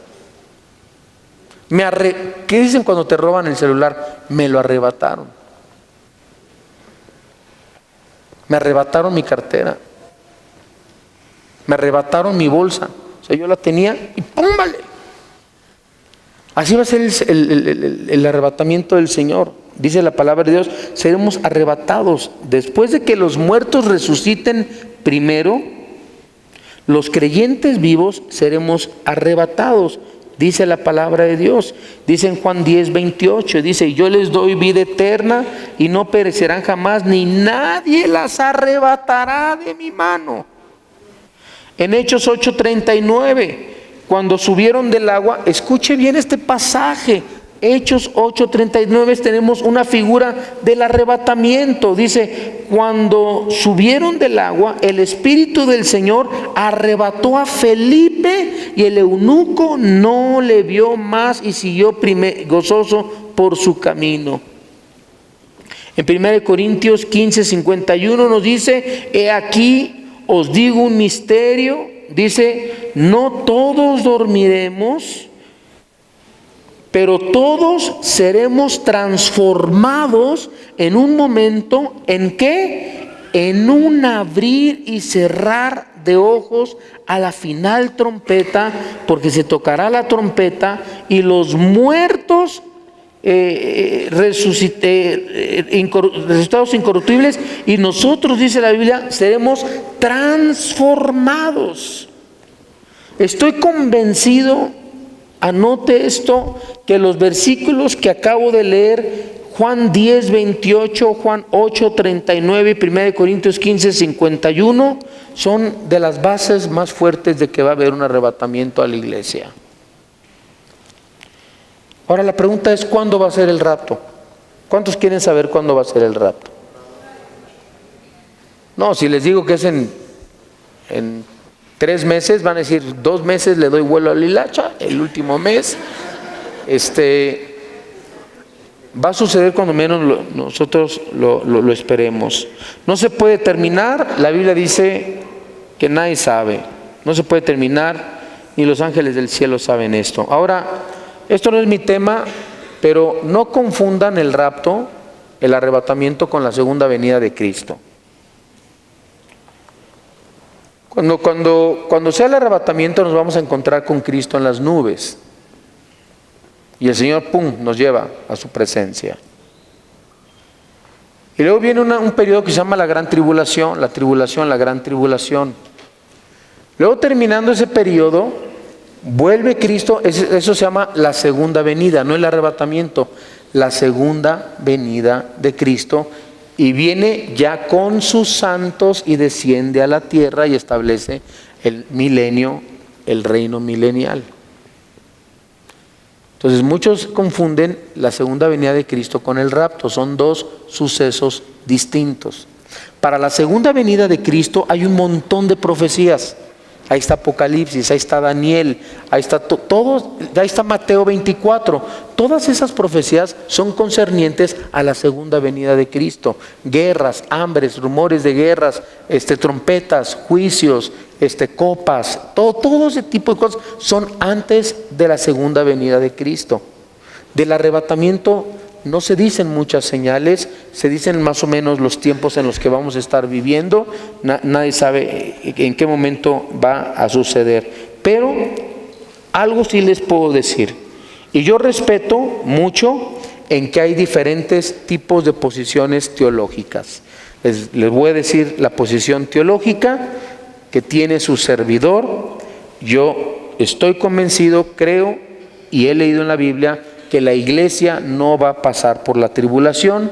¿Qué dicen cuando te roban el celular? Me lo arrebataron. Me arrebataron mi cartera. Me arrebataron mi bolsa. O sea, yo la tenía y ¡pum! Vale. Así va a ser el arrebatamiento del Señor. Dice la palabra de Dios, seremos arrebatados. Después de que los muertos resuciten primero, los creyentes vivos seremos arrebatados. Dice la palabra de Dios. Dice en Juan 10:28, dice, yo les doy vida eterna y no perecerán jamás, ni nadie las arrebatará de mi mano. En Hechos 8:39, cuando subieron del agua, escuche bien este pasaje. Hechos 8:39 tenemos una figura del arrebatamiento. Dice, cuando subieron del agua, el Espíritu del Señor arrebató a Felipe y el eunuco no le vio más y siguió gozoso por su camino. En 1 Corintios 15:51 nos dice, he aquí os digo un misterio. Dice, no todos dormiremos, pero todos seremos transformados en un momento. ¿En qué? En un abrir y cerrar de ojos a la final trompeta, porque se tocará la trompeta y los muertos resucitados incorruptibles, y nosotros, dice la Biblia, seremos transformados. Estoy convencido, anote esto, que los versículos que acabo de leer, Juan 10:28, Juan 8:39 y 1 Corintios 15:51, son de las bases más fuertes de que va a haber un arrebatamiento a la iglesia. Ahora la pregunta es, ¿cuándo va a ser el rapto? ¿Cuántos quieren saber cuándo va a ser el rapto? No, si les digo que es en 3 meses, van a decir, 2 meses le doy vuelo a la hilacha, el último mes. va a suceder cuando menos nosotros lo esperemos. No se puede terminar, la Biblia dice que nadie sabe. No se puede terminar, ni los ángeles del cielo saben esto. Ahora, esto no es mi tema, pero no confundan el rapto, el arrebatamiento, con la segunda venida de Cristo. Cuando sea el arrebatamiento, nos vamos a encontrar con Cristo en las nubes. Y el Señor, ¡pum!, nos lleva a su presencia. Y luego viene un periodo que se llama la gran tribulación, la gran tribulación. Luego, terminando ese periodo, vuelve Cristo. Eso se llama la segunda venida, no el arrebatamiento, la segunda venida de Cristo. Y viene ya con sus santos y desciende a la tierra y establece el milenio, el reino milenial. Entonces muchos confunden la segunda venida de Cristo con el rapto. Son dos sucesos distintos. Para la segunda venida de Cristo hay un montón de profecías. Ahí está Apocalipsis, ahí está Daniel, ahí está ahí está Mateo 24. Todas esas profecías son concernientes a la segunda venida de Cristo. Guerras, hambres, rumores de guerras, trompetas, juicios, copas, todo ese tipo de cosas son antes de la segunda venida de Cristo. Del arrebatamiento no se dicen muchas señales, se dicen más o menos los tiempos en los que vamos a estar viviendo. Nadie sabe en qué momento va a suceder, pero algo sí les puedo decir, y yo respeto mucho en que hay diferentes tipos de posiciones teológicas. Les voy a decir la posición teológica que tiene su servidor. Yo estoy convencido, creo y he leído en la Biblia que la iglesia no va a pasar por la tribulación,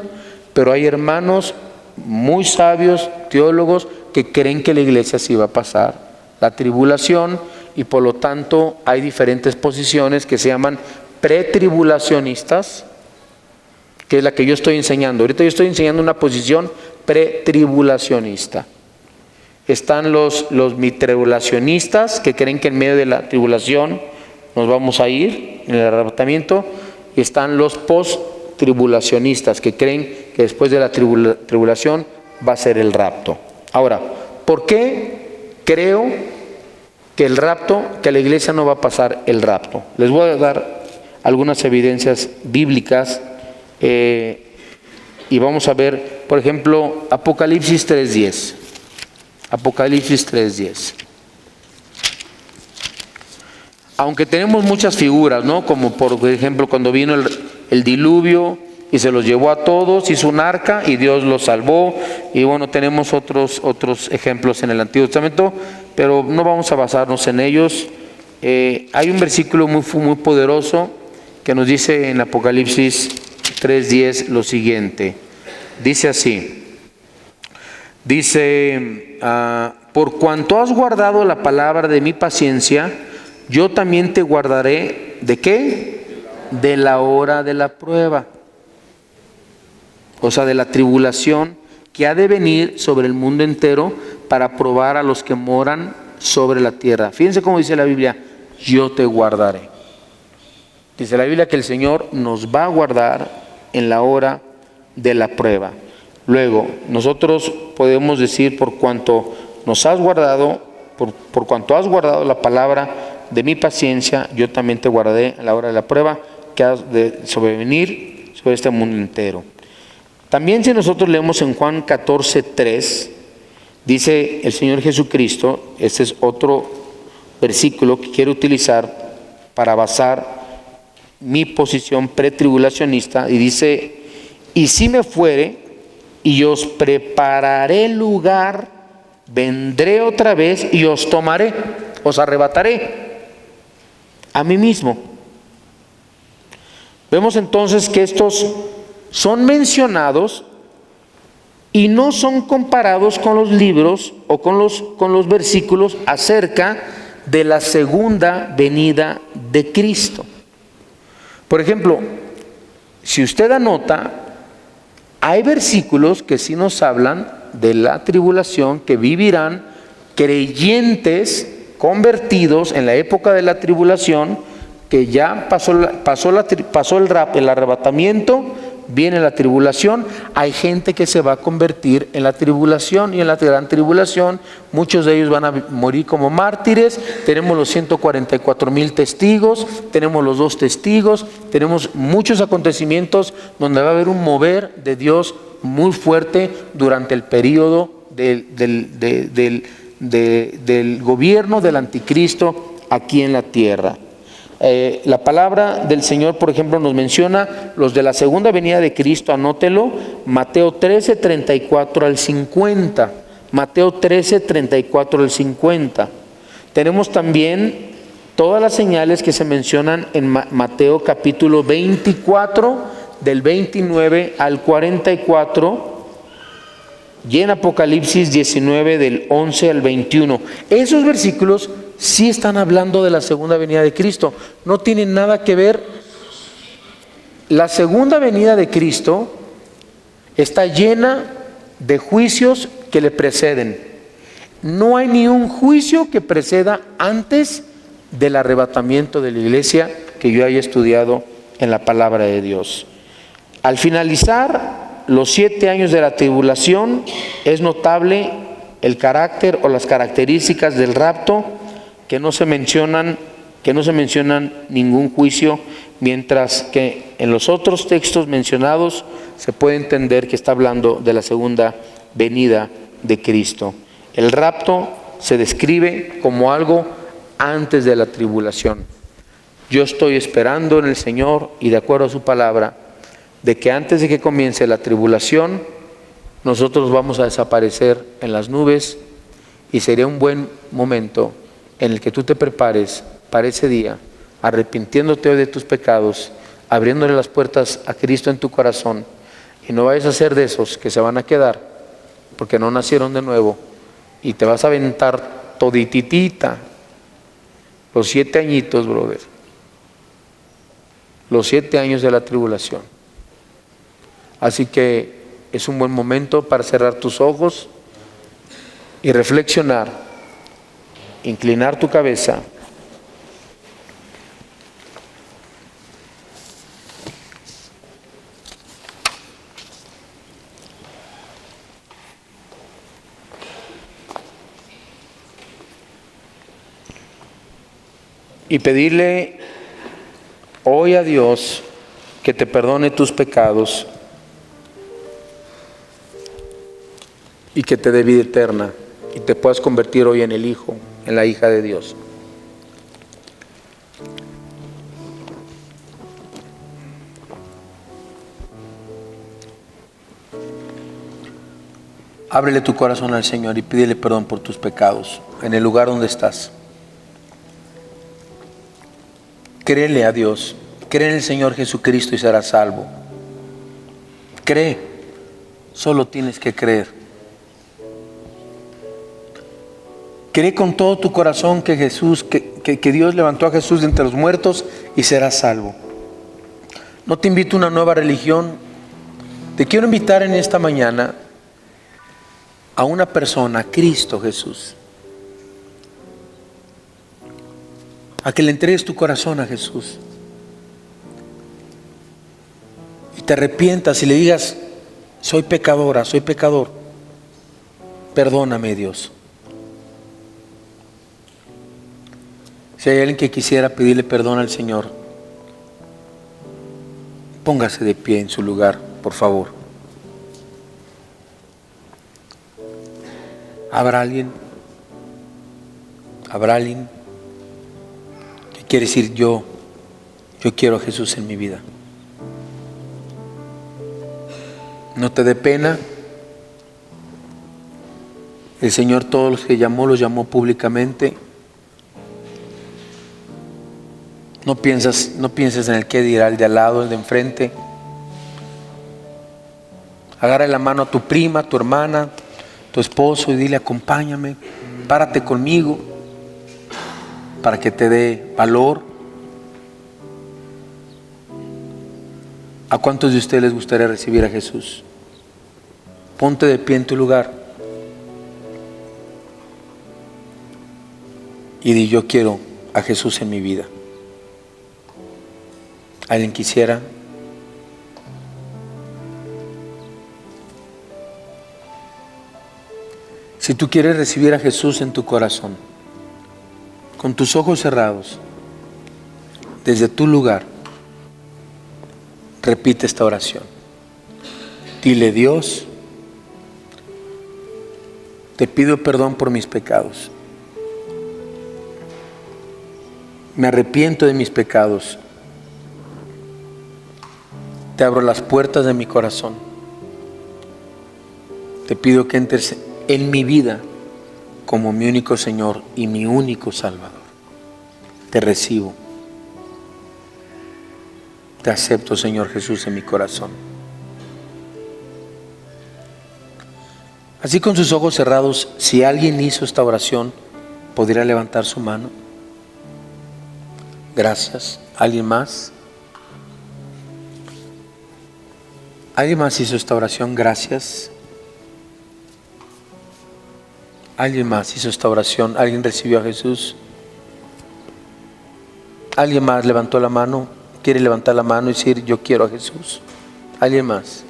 pero hay hermanos muy sabios, teólogos, que creen que la iglesia sí va a pasar la tribulación, y por lo tanto hay diferentes posiciones que se llaman pretribulacionistas, que es la que yo estoy enseñando. Ahorita yo estoy enseñando una posición pretribulacionista. Están los mitribulacionistas, que creen que en medio de la tribulación nos vamos a ir en el arrebatamiento. Y están los post-tribulacionistas, que creen que después de la tribulación va a ser el rapto. Ahora, ¿por qué creo que la iglesia no va a pasar el rapto? Les voy a dar algunas evidencias bíblicas y vamos a ver, por ejemplo, Apocalipsis 3:10. Apocalipsis 3:10. Aunque tenemos muchas figuras, ¿no? Como por ejemplo cuando vino el diluvio y se los llevó a todos, hizo un arca y Dios los salvó. Y bueno, tenemos otros ejemplos en el Antiguo Testamento, pero no vamos a basarnos en ellos. Hay un versículo muy poderoso que nos dice en Apocalipsis 3:10 lo siguiente. Dice así. Dice, por cuanto has guardado la palabra de mi paciencia, yo también te guardaré, ¿de qué? De la hora de la prueba. O sea, de la tribulación que ha de venir sobre el mundo entero para probar a los que moran sobre la tierra. Fíjense cómo dice la Biblia, yo te guardaré. Dice la Biblia que el Señor nos va a guardar en la hora de la prueba. Luego, nosotros podemos decir, por cuanto nos has guardado, por cuanto has guardado la palabra de mi paciencia, yo también te guardaré en la hora de la prueba que has de sobrevenir sobre este mundo entero. También si nosotros leemos en Juan 14:3, dice el Señor Jesucristo, este es otro versículo que quiero utilizar para basar mi posición pretribulacionista, y dice, y si me fuere y os prepararé lugar, vendré otra vez y os tomaré, os arrebataré a mí mismo. Vemos entonces que estos son mencionados y no son comparados con los libros o con los versículos acerca de la segunda venida de Cristo. Por ejemplo, si usted anota, hay versículos que sí nos hablan de la tribulación, que vivirán creyentes convertidos en la época de la tribulación, que ya pasó el arrebatamiento, viene la tribulación, hay gente que se va a convertir en la tribulación, y en la gran tribulación muchos de ellos van a morir como mártires. Tenemos los 144,000 testigos, tenemos los 2 testigos, tenemos muchos acontecimientos donde va a haber un mover de Dios muy fuerte durante el periodo del gobierno del anticristo aquí en la tierra. La palabra del Señor, por ejemplo, nos menciona los de la segunda venida de Cristo, anótelo, Mateo 13, 34 al 50. Mateo 13, 34 al 50. Tenemos también todas las señales que se mencionan en Mateo capítulo 24, del 29 al 44, y en Apocalipsis 19, del 11 al 21. Esos versículos sí están hablando de la segunda venida de Cristo. No tienen nada que ver. La segunda venida de Cristo está llena de juicios que le preceden. No hay ni un juicio que preceda antes del arrebatamiento de la iglesia que yo haya estudiado en la palabra de Dios. Al finalizar los 7 años de la tribulación, es notable el carácter o las características del rapto, que no se mencionan ningún juicio, mientras que en los otros textos mencionados se puede entender que está hablando de la segunda venida de Cristo. El rapto se describe como algo antes de la tribulación. Yo estoy esperando en el Señor, y de acuerdo a su palabra, de que antes de que comience la tribulación, nosotros vamos a desaparecer en las nubes, y sería un buen momento en el que tú te prepares para ese día, arrepintiéndote hoy de tus pecados, abriéndole las puertas a Cristo en tu corazón, y no vayas a ser de esos que se van a quedar porque no nacieron de nuevo, y te vas a aventar todititita los 7 añitos, brother, los 7 años de la tribulación. Así que es un buen momento para cerrar tus ojos y reflexionar, inclinar tu cabeza. Y pedirle hoy a Dios que te perdone tus pecados y que te dé vida eterna, y te puedas convertir hoy en el hijo, en la hija de Dios. Ábrele tu corazón al Señor y pídele perdón por tus pecados en el lugar donde estás. Créele a Dios, cree en el Señor Jesucristo y serás salvo. Cree, solo tienes que creer. Cree con todo tu corazón que Dios levantó a Jesús de entre los muertos y serás salvo. No te invito a una nueva religión. Te quiero invitar en esta mañana a una persona, a Cristo Jesús. A que le entregues tu corazón a Jesús. Y te arrepientas y le digas: soy pecadora, soy pecador. Perdóname, Dios. Si hay alguien que quisiera pedirle perdón al Señor, póngase de pie en su lugar, por favor. ¿Habrá alguien? ¿Habrá alguien que quiere decir: yo quiero a Jesús en mi vida? No te dé pena. El Señor, todos los que llamó, los llamó públicamente. No pienses en el que dirá el de al lado, el de enfrente. Agarra la mano a tu prima, a tu hermana, tu esposo, y dile: acompáñame, párate conmigo, para que te dé valor. ¿A cuántos de ustedes les gustaría recibir a Jesús? Ponte de pie en tu lugar y di: yo quiero a Jesús en mi vida. ¿Alguien quisiera? Si tú quieres recibir a Jesús en tu corazón, con tus ojos cerrados, desde tu lugar, repite esta oración. Dile: Dios, te pido perdón por mis pecados. Me arrepiento de mis pecados. Te abro las puertas de mi corazón. Te pido que entres en mi vida como mi único Señor y mi único Salvador. Te recibo. Te acepto, Señor Jesús, en mi corazón. Así, con sus ojos cerrados, si alguien hizo esta oración, ¿podría levantar su mano? Gracias. ¿Alguien más? ¿Alguien más hizo esta oración? Gracias. ¿Alguien más hizo esta oración? ¿Alguien recibió a Jesús? ¿Alguien más levantó la mano? ¿Quiere levantar la mano y decir: yo quiero a Jesús? ¿Alguien más?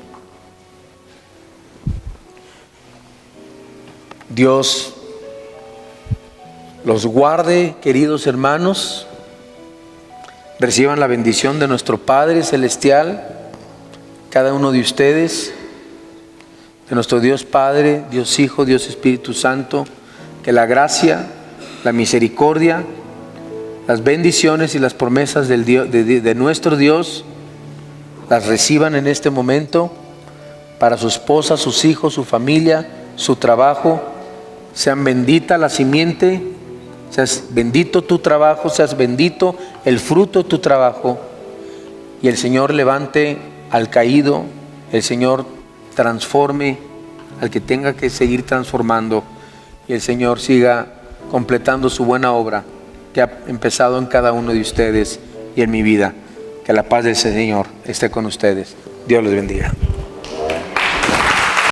Dios los guarde, queridos hermanos. Reciban la bendición de nuestro Padre Celestial, cada uno de ustedes, de nuestro Dios Padre, Dios Hijo, Dios Espíritu Santo. Que la gracia, la misericordia, las bendiciones y las promesas de nuestro Dios las reciban en este momento para su esposa, sus hijos, su familia, su trabajo. Sean bendita la simiente, seas bendito tu trabajo, seas bendito el fruto de tu trabajo, y el Señor levante al caído, el Señor transforme al que tenga que seguir transformando, y el Señor siga completando su buena obra que ha empezado en cada uno de ustedes y en mi vida. Que la paz del Señor esté con ustedes. Dios los bendiga.